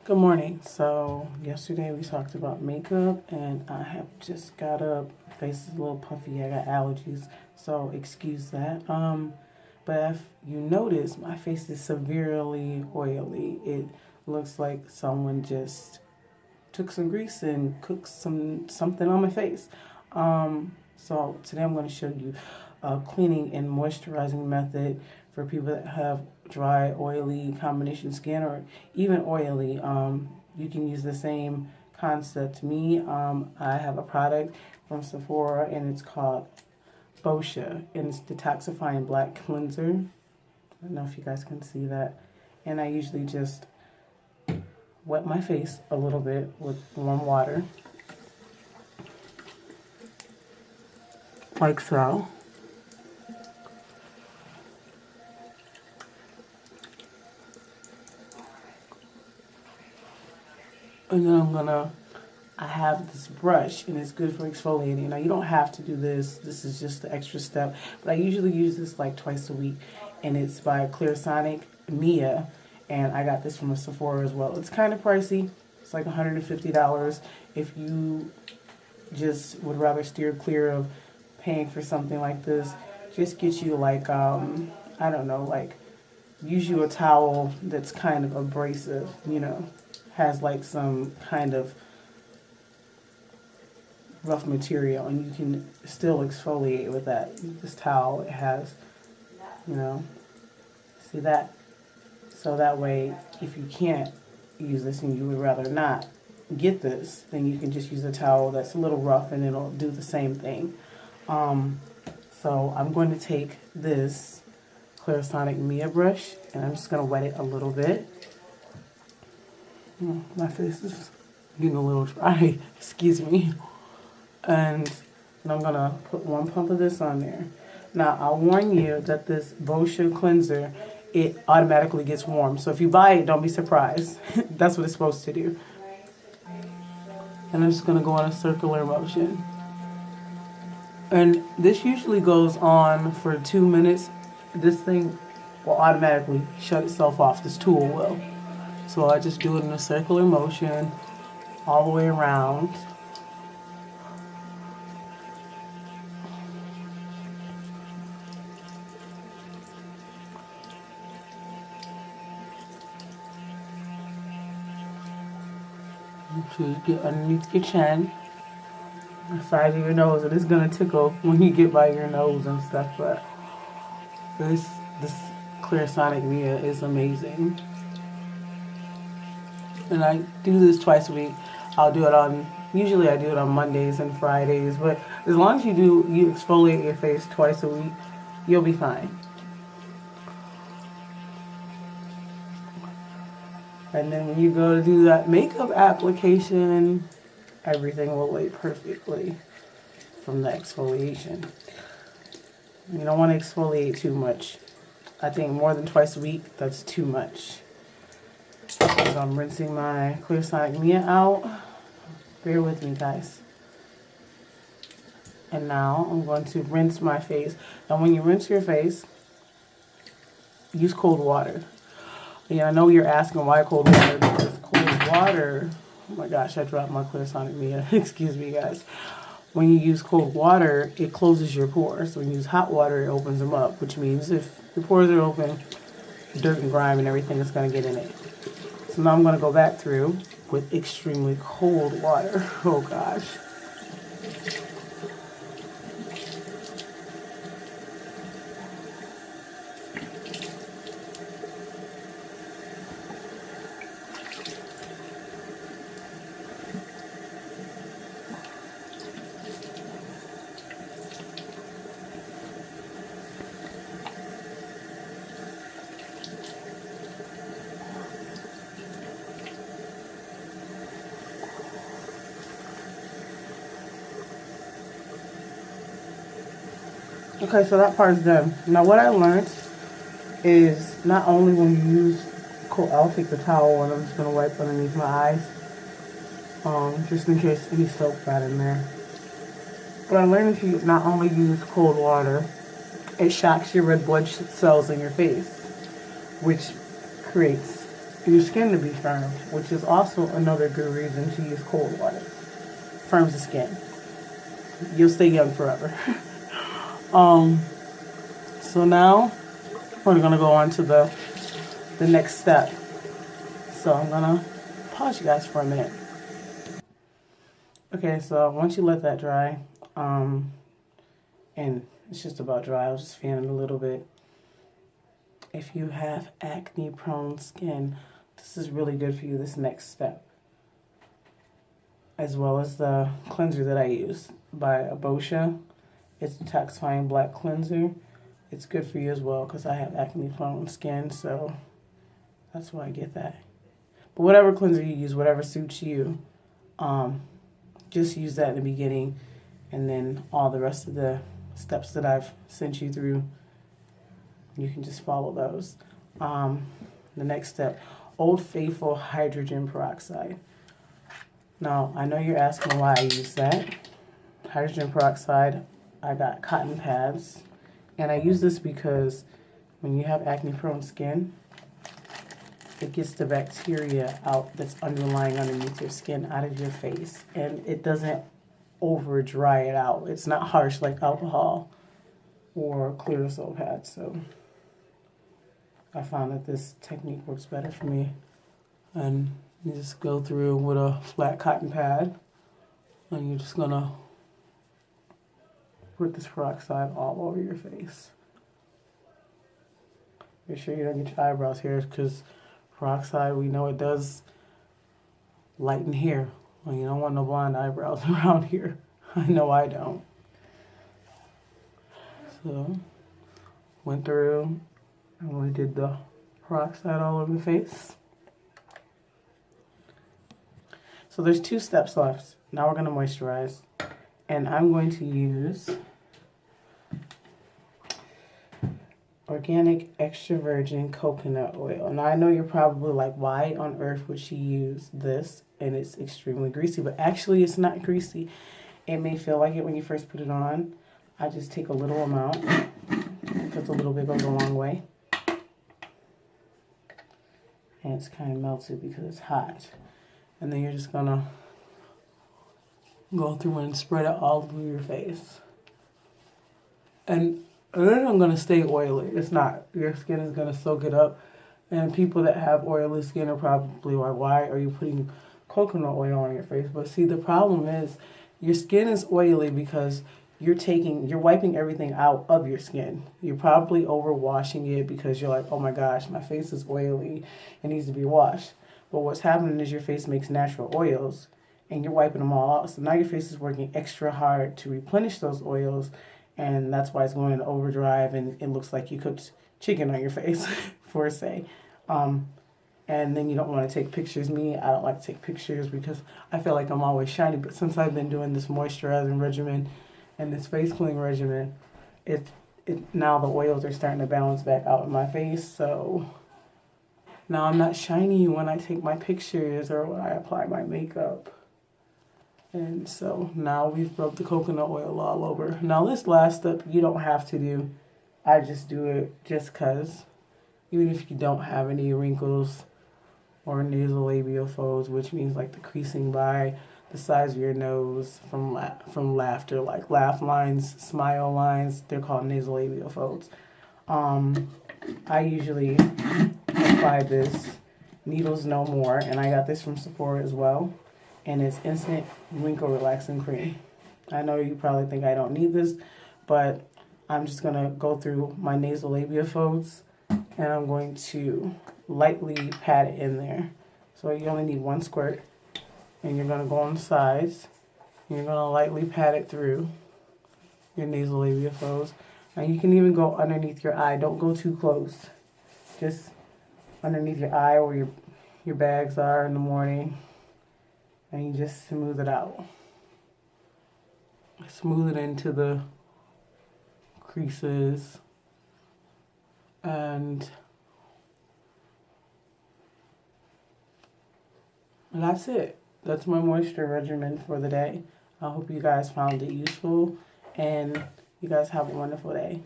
Good morning. So yesterday we talked about makeup, and I have just got up. Face is a little puffy. I got allergies, so excuse that. But if you notice, my face is severely oily. It looks like someone just took some grease and cooked something on my face. So today I'm going to show you a cleaning and moisturizing method for people that have dry, oily combination skin or even oily. You can use the same concept. Me, I have a product from Sephora and it's called Boscia, and it's detoxifying black cleanser. I don't know if you guys can see that. And I usually just wet my face a little bit with warm water, like so. And then I have this brush and it's good for exfoliating. Now you don't have to do this. This is just the extra step. But I usually use this like twice a week, and it's by Clarisonic Mia, and I got this from a Sephora as well. It's kind of pricey. It's like $150 if you just would rather steer clear of paying for something like this. Just get you like I don't know, like use you a towel that's kind of abrasive, has like some kind of rough material, and you can still exfoliate with that. This towel, it has, you know, see that? So that way, if you can't use this and you would rather not get this, then you can just use a towel that's a little rough and it'll do the same thing. So I'm going to take this Clarisonic Mia brush and I'm just going to wet it a little bit. My face is getting a little dry, excuse me. And I'm going to put one pump of this on there. Now, I'll warn you that this Boscia cleanser, it automatically gets warm. So if you buy it, don't be surprised. That's what it's supposed to do. And I'm just going to go in a circular motion. And this usually goes on for 2 minutes. This thing will automatically shut itself off. This tool will. So I just do it in a circular motion all the way around. So you get underneath your chin, the side of your nose, and it's gonna tickle when you get by your nose and stuff. But this Clarisonic Mia is amazing, and I do this twice a week. I'll do it on. Usually I do it on Mondays and Fridays, but as long as you exfoliate your face twice a week, you'll be fine. And then when you go to do that makeup application, everything will lay perfectly from the exfoliation. You don't want to exfoliate too much. I think more than twice a week, that's too much. So I'm rinsing my Clarisonic Mia out. Bear with me, guys. And now I'm going to rinse my face. And when you rinse your face, use cold water. Yeah, I know you're asking why cold water, because cold water, oh my gosh, I dropped my Clarisonic Mia. Excuse me, guys. When you use cold water, it closes your pores. When you use hot water, it opens them up, which means if your pores are open, dirt and grime and everything is going to get in it. So now I'm going to go back through with extremely cold water. Oh gosh. Okay, so that part's done. Now what I learned is not only when you use cold, I'll take the towel and I'm just going to wipe underneath my eyes, just in case any soap got in there. But I learned if you not only use cold water, it shocks your red blood cells in your face, which creates your skin to be firm, which is also another good reason to use cold water. Firms the skin. You'll stay young forever. So now we're gonna go on to the next step. So I'm gonna pause you guys for a minute. Okay, so once you let that dry, and it's just about dry, I'll just fan it a little bit. If you have acne prone skin, this is really good for you, this next step. As well as the cleanser that I use by Abosha. It's a detoxifying black cleanser. It's good for you as well because I have acne prone skin, so that's why I get that. But whatever cleanser you use, whatever suits you, just use that in the beginning, and then all the rest of the steps that I've sent you through, you can just follow those. The next step, Old Faithful hydrogen peroxide. Now, I know you're asking why I use that. Hydrogen peroxide, I got cotton pads, and I use this because when you have acne prone skin, it gets the bacteria out that's underlying underneath your skin out of your face, and it doesn't over dry it out. It's not harsh like alcohol or clear soap pads, so I found that this technique works better for me. And you just go through with a flat cotton pad, and you're just gonna put this peroxide all over your face. Make sure you don't get your eyebrows here, because peroxide, we know it does lighten hair. Well, you don't want no blonde eyebrows around here. I know I don't. So, went through and we did the peroxide all over the face. So there's 2 steps left. Now we're going to moisturize. And I'm going to use organic extra virgin coconut oil. Now I know you're probably like, why on earth would she use this? And it's extremely greasy, but actually it's not greasy. It may feel like it when you first put it on. I just take a little amount, because a little bit goes a long way. And it's kind of melted because it's hot. And then you're just gonna go through and spread it all over your face. And it isn't gonna stay oily. It's not. Your skin is gonna soak it up. And people that have oily skin are probably like, why are you putting coconut oil on your face? But see, the problem is your skin is oily because you're wiping everything out of your skin. You're probably overwashing it because you're like, oh my gosh, my face is oily. It needs to be washed. But what's happening is your face makes natural oils, and you're wiping them all out. So now your face is working extra hard to replenish those oils, and that's why it's going into overdrive, and it looks like you cooked chicken on your face, for say. And then you don't want to take pictures. Me, I don't like to take pictures because I feel like I'm always shiny. But since I've been doing this moisturizing regimen and this face cleaning regimen, now the oils are starting to balance back out in my face. So now I'm not shiny when I take my pictures or when I apply my makeup. And so now we've rubbed the coconut oil all over. Now this last step you don't have to do. I just do it just because. Even if you don't have any wrinkles or nasolabial folds, which means like the creasing by the sides of your nose from laughter, like laugh lines, smile lines, they're called nasolabial folds. I usually apply this Needles No More, and I got this from Sephora as well, and it's Instant Wrinkle Relaxing Cream. I know you probably think I don't need this, but I'm just going to go through my nasolabial folds, and I'm going to lightly pat it in there. So you only need 1 squirt, and you're going to go on the sides, and you're going to lightly pat it through your nasolabial folds. And you can even go underneath your eye. Don't go too close. Just underneath your eye where your bags are in the morning, and you just smooth it out. Smooth it into the creases. And that's it. That's my moisture regimen for the day. I hope you guys found it useful, and you guys have a wonderful day.